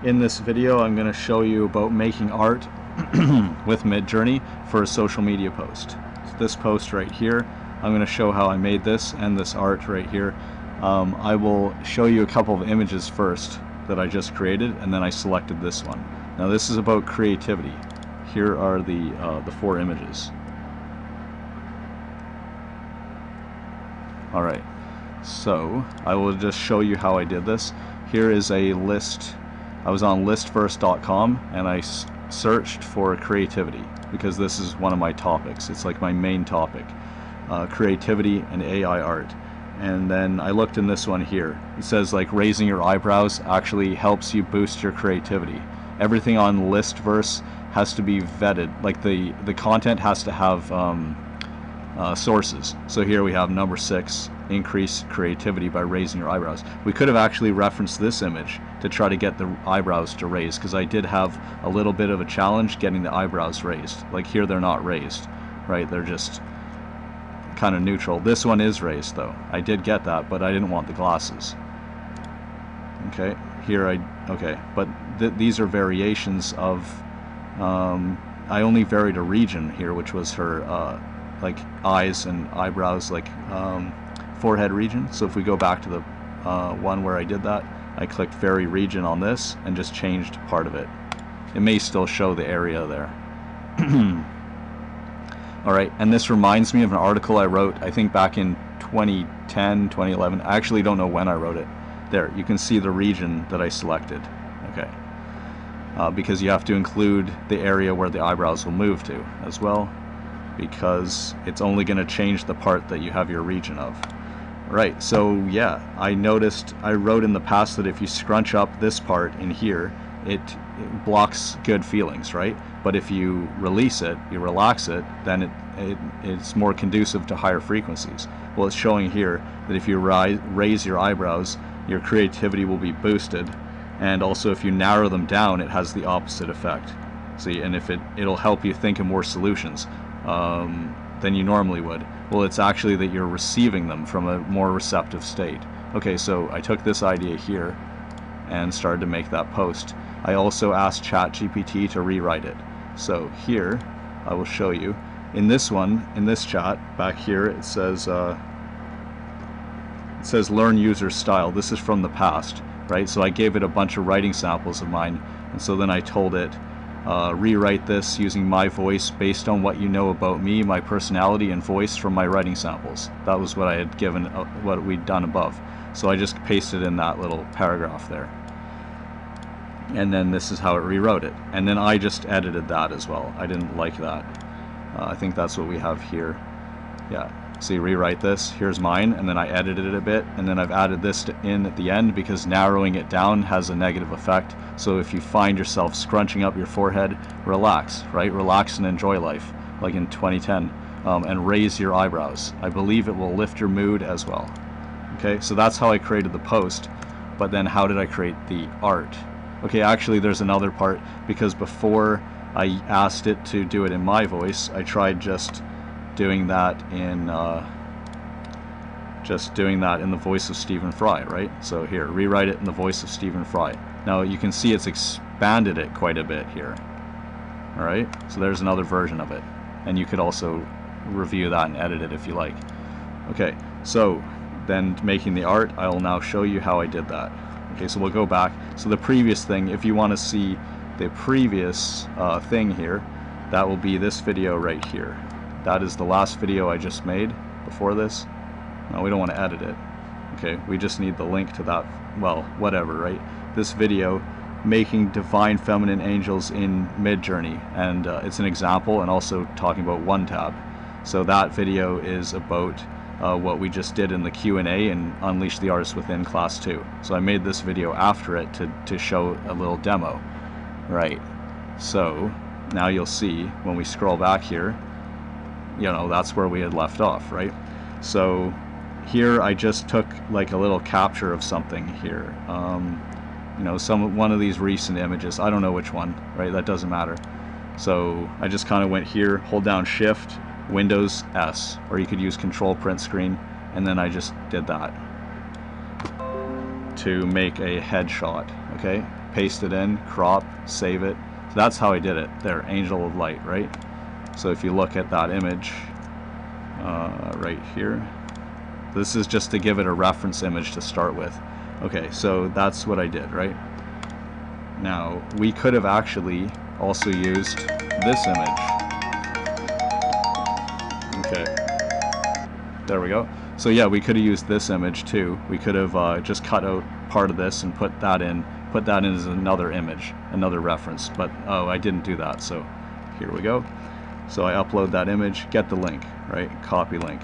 In this video, I'm going to show you about making art with Midjourney for a social media post. So this post right here, I'm going to show how I made this and this art right here. I will show you a couple of images first that I just created, and then I selected this one. Now this is about creativity. Here are the 4 images. Alright, so I will just show you how I did this. Here is a list. I was on listfirst.com and I searched for creativity because this is one of my topics. It's like my main topic, creativity and AI art. And then I looked in this one here. It says like raising your eyebrows actually helps you boost your creativity. Everything on Listverse has to be vetted. Like the content has to have sources. So here we have number 6, increase creativity by raising your eyebrows. We could have actually referenced this image to try to get the eyebrows to raise, because I did have a little bit of a challenge getting the eyebrows raised. Like here they're not raised, right? They're just kind of neutral. This one is raised though. I did get that, but I didn't want the glasses. Okay, here but these are variations of I only varied a region here, which was her like eyes and eyebrows, like forehead region. So if we go back to the one where I did that, I clicked vary region on this and just changed part of it. It may still show the area there. Alright, and this reminds me of an article I wrote, I think back in 2010, 2011. I actually don't know when I wrote it. There, you can see the region that I selected. Okay, because you have to include the area where the eyebrows will move to as well, because it's only going to change the part that you have your region of. Right, so yeah, I wrote in the past that if you scrunch up this part in here, it blocks good feelings, right? But if you release it, you relax it, then it's more conducive to higher frequencies. Well, it's showing here that if you raise your eyebrows, your creativity will be boosted, and also if you narrow them down, it has the opposite effect. See, and if it'll help you think of more solutions than you normally would. Well, it's actually that you're receiving them from a more receptive state. Okay, so I took this idea here and started to make that post. I also asked ChatGPT to rewrite it. So here, I will show you. In this one, in this chat, back here, it says learn user style. This is from the past, right? So I gave it a bunch of writing samples of mine, and so then I told it, rewrite this using my voice based on what you know about me, my personality, and voice from my writing samples. That was what I had given, what we'd done above. So I just pasted in that little paragraph there. And then this is how it rewrote it. And then I just edited that as well. I didn't like that. I think that's what we have here. Yeah. See, rewrite this. Here's mine, and then I edited it a bit, and then I've added this in at the end because narrowing it down has a negative effect. So if you find yourself scrunching up your forehead, relax, right? Relax and enjoy life, like in 2010, and raise your eyebrows. I believe it will lift your mood as well. Okay, so that's how I created the post. But then how did I create the art? Okay, actually there's another part, because before I asked it to do it in my voice, I tried just doing that in the voice of Stephen Fry, right? So here, rewrite it in the voice of Stephen Fry. Now you can see it's expanded it quite a bit here. All right, so there's another version of it, and you could also review that and edit it if you like. Okay, so then making the art, I will now show you how I did that. Okay, so we'll go back. So the previous thing, if you want to see the previous thing here, that will be this video right here. That is the last video I just made before this. No, we don't want to edit it. Okay, we just need the link to that. Well, whatever, right? This video, making divine feminine angels in Midjourney, and it's an example, and also talking about OneTab. So that video is about what we just did in the Q&A and Unleash the Artist Within Class 2. So I made this video after it to show a little demo. Right, so now you'll see when we scroll back here, you know, that's where we had left off, right? So here I just took like a little capture of something here. You know, one of these recent images, I don't know which one, right? That doesn't matter. So I just kind of went here, hold down Shift, Windows S, or you could use Control Print Screen, and then I just did that to make a headshot. Okay, paste it in, crop, save it. So that's how I did it there, angel of light, right? So if you look at that image right here, this is just to give it a reference image to start with. Okay, so that's what I did, right? Now, we could have actually also used this image. Okay, there we go. So yeah, we could have used this image too. We could have just cut out part of this and put that in as another image, another reference, but oh, I didn't do that, so here we go. So I upload that image, get the link, right? Copy link.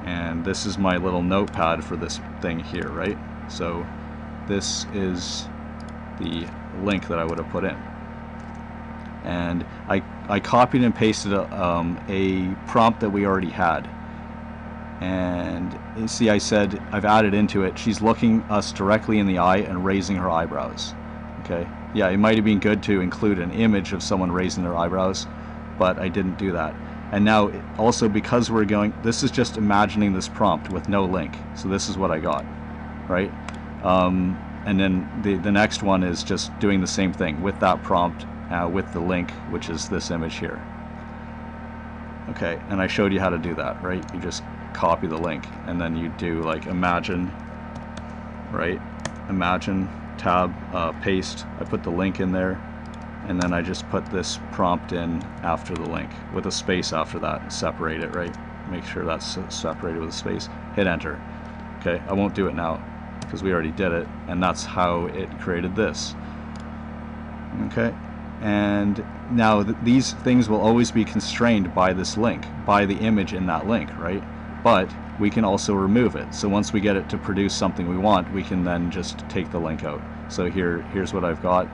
And this is my little notepad for this thing here, right? So this is the link that I would have put in. And I copied and pasted a prompt that we already had. And you see, I said I've added into it, she's looking us directly in the eye and raising her eyebrows. Okay, yeah, it might have been good to include an image of someone raising their eyebrows, but I didn't do that. And now also, because we're going, this is just imagining this prompt with no link, so this is what I got, right? And then the next one is just doing the same thing with that prompt, with the link, which is this image here. Okay, and I showed you how to do that, right? You just copy the link, and then you do like imagine, right? Imagine, tab, paste. I put the link in there, and then I just put this prompt in after the link with a space after that. Separate it, right? Make sure that's separated with a space. Hit enter. Okay, I won't do it now because we already did it, and that's how it created this. Okay, and now these things will always be constrained by this link, by the image in that link, right? But we can also remove it. So once we get it to produce something we want, we can then just take the link out. So here's what I've got.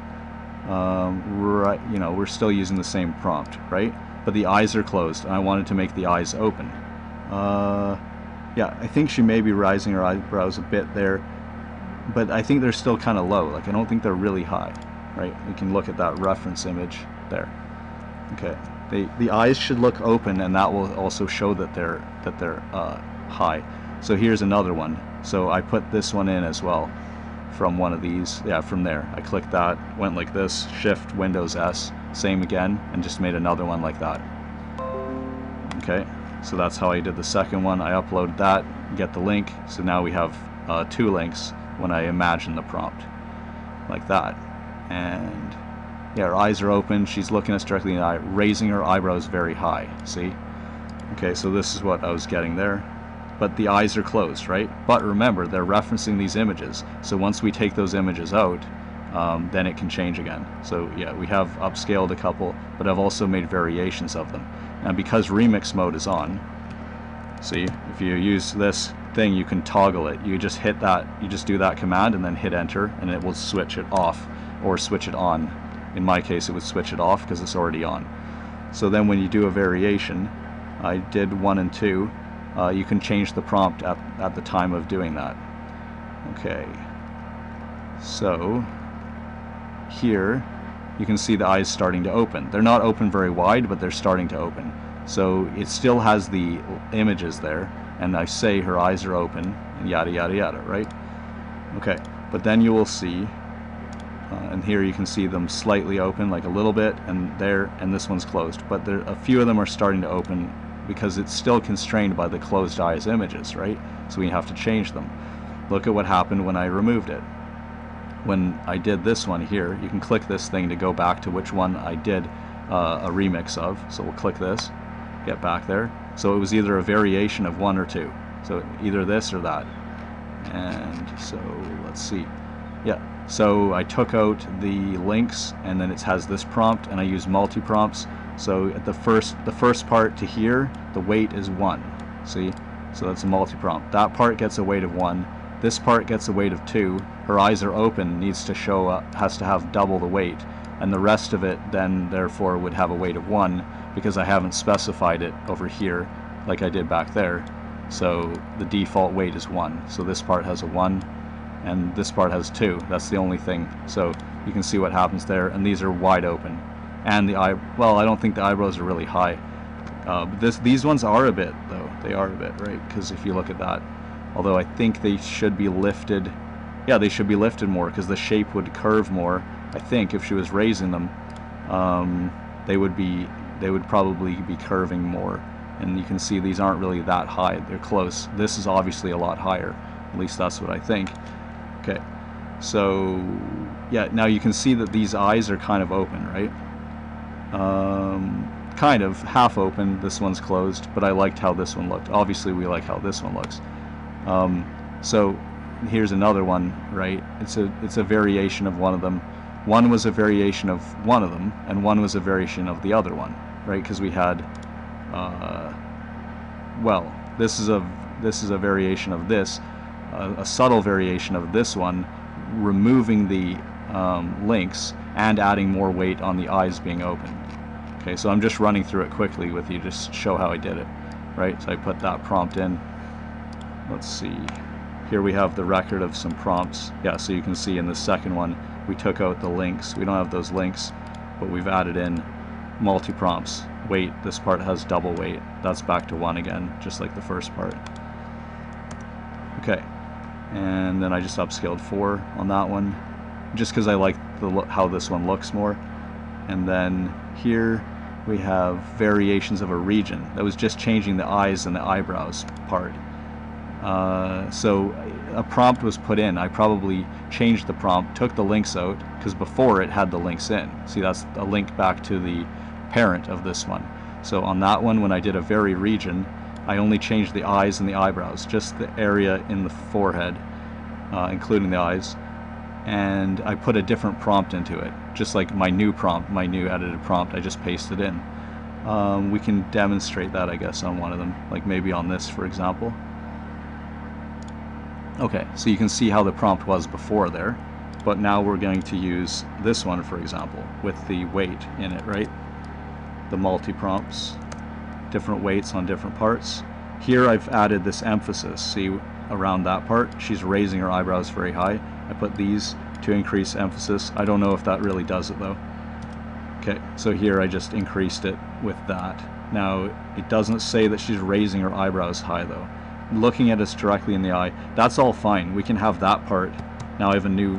Right, you know, we're still using the same prompt, right? But the eyes are closed, and I wanted to make the eyes open. Yeah, I think she may be raising her eyebrows a bit there, but I think they're still kind of low. Like, I don't think they're really high, right? We can look at that reference image there. Okay, the eyes should look open, and that will also show that they're high. So here's another one. So I put this one in as well from one of these. Yeah, from there. I clicked that, went like this, Shift Windows S, same again, and just made another one like that. Okay, so that's how I did the second one. I upload that, get the link. So now we have 2 links when I imagine the prompt, like that. And yeah, her eyes are open, she's looking us directly in the eye, raising her eyebrows very high, see? Okay, so this is what I was getting there. But the eyes are closed, right? But remember, they're referencing these images. So once we take those images out, then it can change again. So yeah, we have upscaled a couple, but I've also made variations of them. And because remix mode is on, see, if you use this thing, you can toggle it. You just hit that, you just do that command and then hit enter, and it will switch it off or switch it on. In my case, it would switch it off because it's already on. So then when you do a variation, I did 1 and 2, you can change the prompt at the time of doing that. Okay, so here you can see the eyes starting to open. They're not open very wide, but they're starting to open. So it still has the images there, and I say her eyes are open, and yada yada yada, right? Okay, but then you will see, and here you can see them slightly open, like a little bit, and there, and this one's closed. But there, a few of them are starting to open because it's still constrained by the closed eyes images, right? So we have to change them. Look at what happened when I removed it. When I did this one here, you can click this thing to go back to which one I did a remix of. So we'll click this, get back there. So it was either a variation of 1 or 2. So either this or that. And so let's see. Yeah, so I took out the links, and then it has this prompt, and I use multi-prompts. So at the first part to here, the weight is 1. See? So that's a multi-prompt. That part gets a weight of 1. This part gets a weight of 2. Her eyes are open, needs to show up, has to have double the weight. And the rest of it then therefore would have a weight of 1 because I haven't specified it over here like I did back there. So the default weight is 1. So this part has a 1 and this part has 2. That's the only thing. So you can see what happens there, and these are wide open. And the well, I don't think the eyebrows are really high. These ones are a bit, though. They are a bit, right? Because if you look at that, although I think they should be lifted yeah, they should be lifted more because the shape would curve more. I think if she was raising them, they would probably be curving more. And you can see these aren't really that high. They're close. This is obviously a lot higher. At least that's what I think. Okay, so yeah, now you can see that these eyes are kind of open, right? Kind of half open. This one's closed, but I liked how this one looked. Obviously we like how this one looks. So here's another one, right? It's a variation of one of them. One was a variation of one of them, and one was a variation of the other one, right? Because we had well, this is a variation of this, a subtle variation of this one, removing the links and adding more weight on the eyes being open. Okay, so I'm just running through it quickly with you, just show how I did it, right? So I put that prompt in. Let's see. Here we have the record of some prompts. Yeah, so you can see in the second one, we took out the links. We don't have those links, but we've added in multi-prompts. Weight, this part has double weight. That's back to 1 again, just like the first part. Okay, and then I just upscaled 4 on that one, just because I like how this one looks more. And then here we have variations of a region. That was just changing the eyes and the eyebrows part. So a prompt was put in. I probably changed the prompt, took the links out, because before it had the links in. See, that's a link back to the parent of this one. So on that one, when I did a vary region, I only changed the eyes and the eyebrows, just the area in the forehead, including the eyes, and I put a different prompt into it, just like my new prompt, my new edited prompt, I just pasted in. We can demonstrate that, I guess, on one of them, like maybe on this, for example. Okay, so you can see how the prompt was before there, but now we're going to use this one, for example, with the weight in it, right? The multi-prompts, different weights on different parts. Here I've added this emphasis, see, around that part. She's raising her eyebrows very high. I put these to increase emphasis. I don't know if that really does it though. Okay, so here I just increased it with that. Now, it doesn't say that she's raising her eyebrows high though. Looking at us directly in the eye, that's all fine. We can have that part. Now I have a new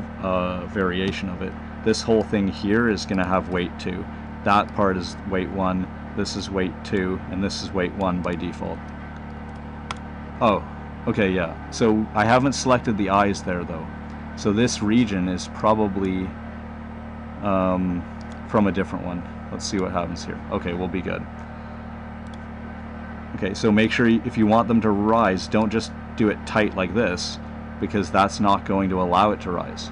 variation of it. This whole thing here is going to have weight 2. That part is weight 1, this is weight 2, and this is weight 1 by default. Oh, okay, yeah. So I haven't selected the eyes there though. So this region is probably from a different one. Let's see what happens here. Okay, we'll be good. Okay, so make sure if you want them to rise, don't just do it tight like this, because that's not going to allow it to rise.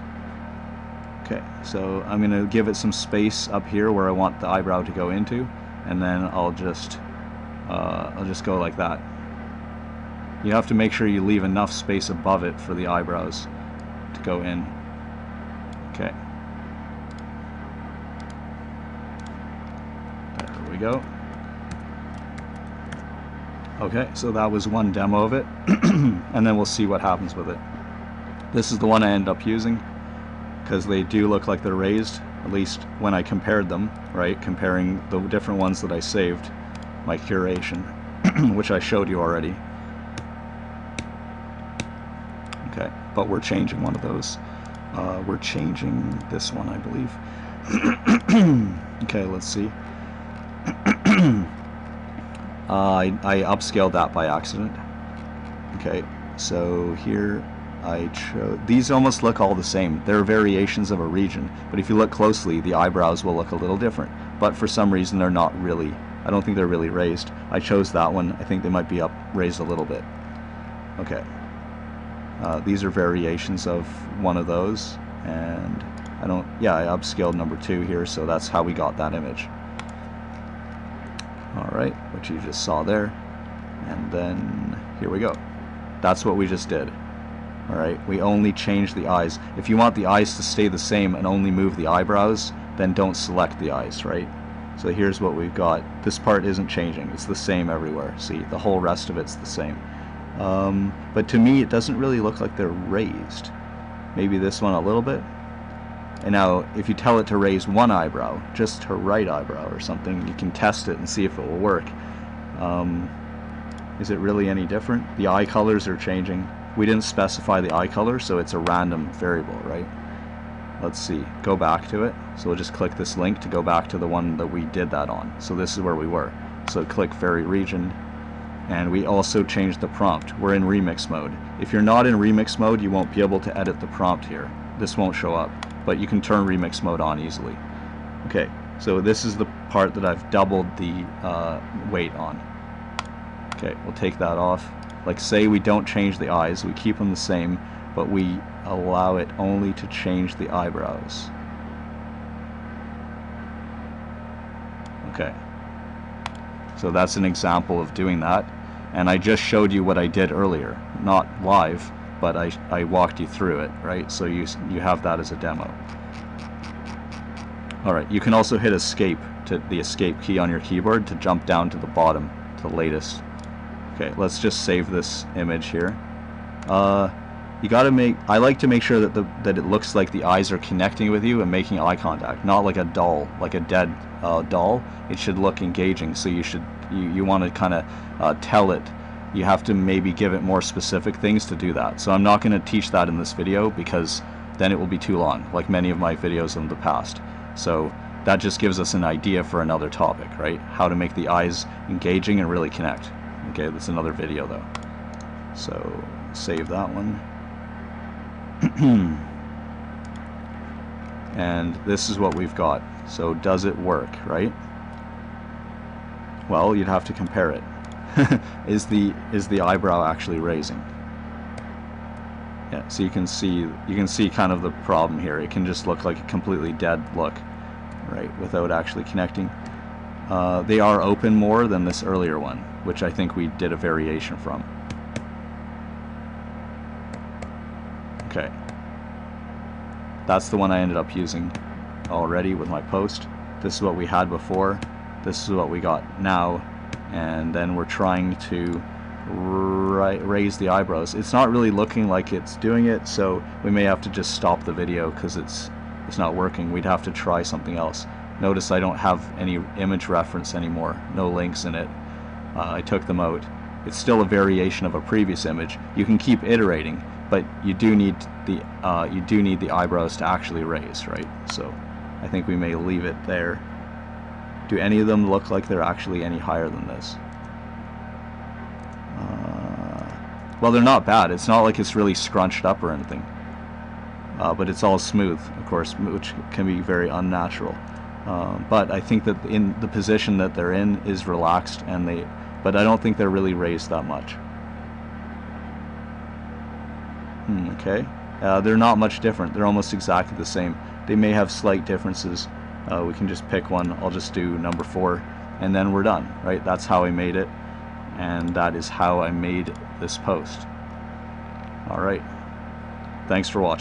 Okay, so I'm going to give it some space up here where I want the eyebrow to go into, and then I'll just go like that. You have to make sure you leave enough space above it for the eyebrows to go in. Okay. There we go. Okay, so that was one demo of it, and then we'll see what happens with it. This is the one I end up using, because they do look like they're raised, at least when I compared them, right? Comparing the different ones that I saved, my curation, which I showed you already. Okay, but we're changing one of those. We're changing this one, I believe. Okay, let's see. I upscaled that by accident. Okay, so here I chose, these almost look all the same. They're variations of a region, but if you look closely, the eyebrows will look a little different. But for some reason, they're not really, I don't think they're really raised. I chose that one. I think they might be raised a little bit. Okay. These are variations of one of those, and I upscaled number 2 here, so that's how we got that image. Alright, which you just saw there, and then here we go. That's what we just did. Alright, we only changed the eyes. If you want the eyes to stay the same and only move the eyebrows, then don't select the eyes, right? So here's what we've got. This part isn't changing, it's the same everywhere. See, the whole rest of it's the same. But to me, it doesn't really look like they're raised. Maybe this one a little bit. And now, if you tell it to raise one eyebrow, just her right eyebrow or something, you can test it and see if it will work. Is it really any different? The eye colors are changing. we didn't specify the eye color, so it's a random variable, right? Let's see, go back to it. So we'll just click this link to go back to the one that we did that on. So this is where we were. So click vary region, and we also changed the prompt. We're in remix mode. If you're not in remix mode, you won't be able to edit the prompt here. This won't show up, but you can turn remix mode on easily. Okay, so this is the part that I've doubled the weight on. Okay, we'll take that off. Like, say we don't change the eyes, we keep them the same, but we allow it only to change the eyebrows. Okay, so that's an example of doing that, and I just showed you what I did earlier, not live, but I walked you through it, right? So you have that as a demo. Alright, you can also hit escape, to the escape key on your keyboard, to jump down to the bottom, to the latest. Okay, let's just save this image here. You gotta I like to make sure that it looks like the eyes are connecting with you and making eye contact, not like a doll, like a dead doll. It should look engaging, so you want to kind of tell it. You have to maybe give it more specific things to do that. So I'm not going to teach that in this video, because then it will be too long, like many of my videos in the past. So that just gives us an idea for another topic, right? How to make the eyes engaging and really connect. Okay, that's another video though. So save that one. And this is what we've got. So does it work, right? Well, you'd have to compare it. Is the eyebrow actually raising? Yeah, so you can see kind of the problem here. It can just look like a completely dead look, right, without actually connecting. They are open more than this earlier one, which I think we did a variation from. Okay, that's the one I ended up using already with my post. This is what we had before, this is what we got now, and then we're trying to raise the eyebrows. It's not really looking like it's doing it, so we may have to just stop the video because it's not working. We'd have to try something else. Notice I don't have any image reference anymore, no links in it. I took them out. It's still a variation of a previous image. You can keep iterating, but you do need the eyebrows to actually raise, right? So I think we may leave it there. Do any of them look like they're actually any higher than this? Well, they're not bad. It's not like it's really scrunched up or anything. But it's all smooth, of course, which can be very unnatural. But I think that in the position that they're in is relaxed, but I don't think they're really raised that much. Okay, they're not much different. They're almost exactly the same. They may have slight differences. We can just pick one. I'll just do number 4, and then we're done, right? That's how I made it, and that is how I made this post. All right, thanks for watching.